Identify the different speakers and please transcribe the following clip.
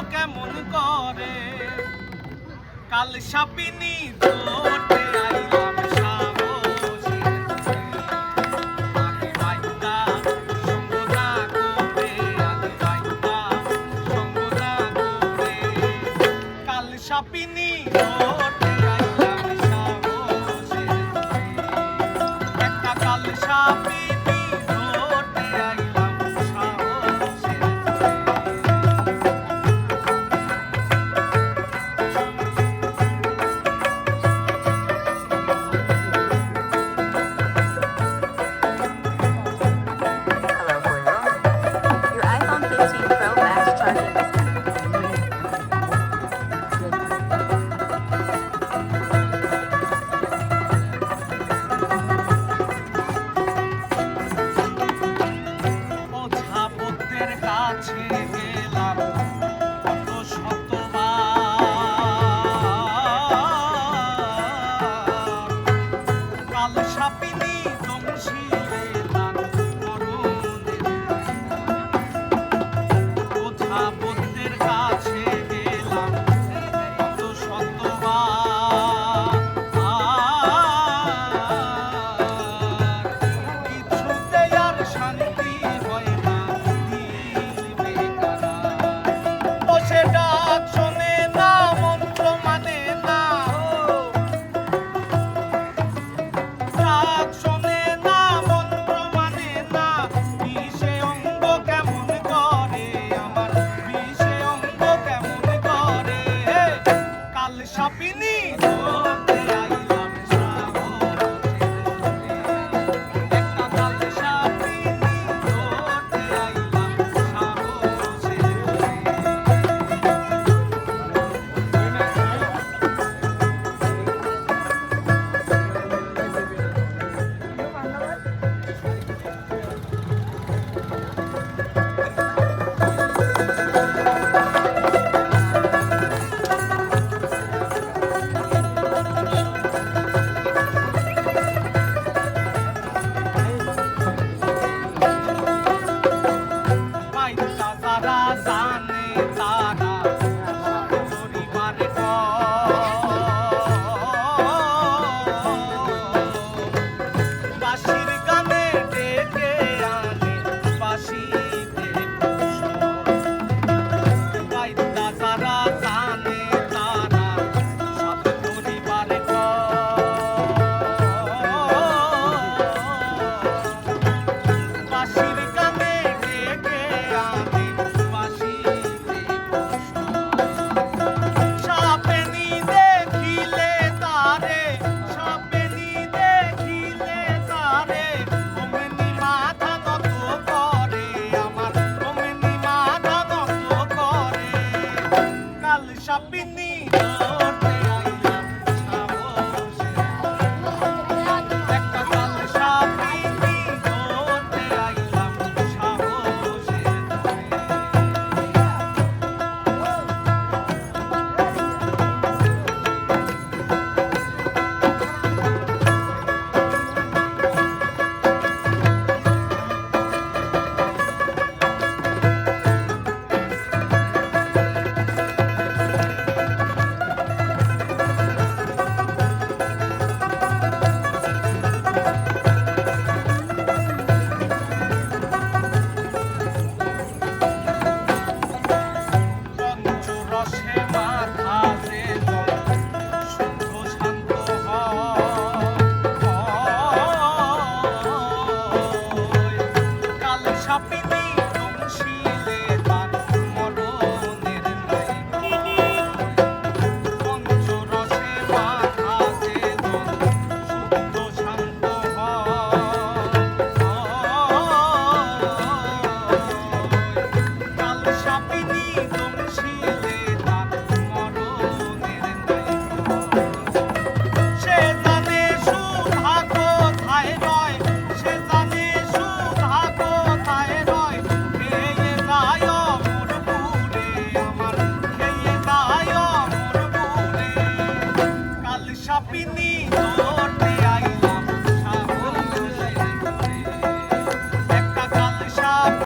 Speaker 1: কেমন করে কাল সাপিনী ধরতে আইলাম সাহসে আগে বাইতা সঙ্গ না করে আগে বাইতা সঙ্গ না করে কাল সাপিনী ধরতে আইলাম সাহসে একটা কাল সাপিনী ধরতে আইলাম সাহসে কাছে গেলাম কত শতবার কাল সাপিনী দংশিলে তার মরণের ওঝা বৈদ্যের কাছে গেলাম কত শতবার কিছুতে আর শান্তি হয় না ডাক শোনে না মন্ত্র মানে না ডাক শোনে না মন্ত্র মানে না বিষে অঙ্গ কেমন করে আমার বিষে অঙ্গ কেমন করে কাল সাপিনী ধরতে আইলাম সাহসে একটা কাল সাপিনী ধরতে আইলাম সাহসে যারা জানে তারা পরিবারে বাঁশির গানে ডেকে আনে বাঁশিতে যারা জানে তারা সব পরিবারে বাঁশির গানে ডেকে আনে সাপিনী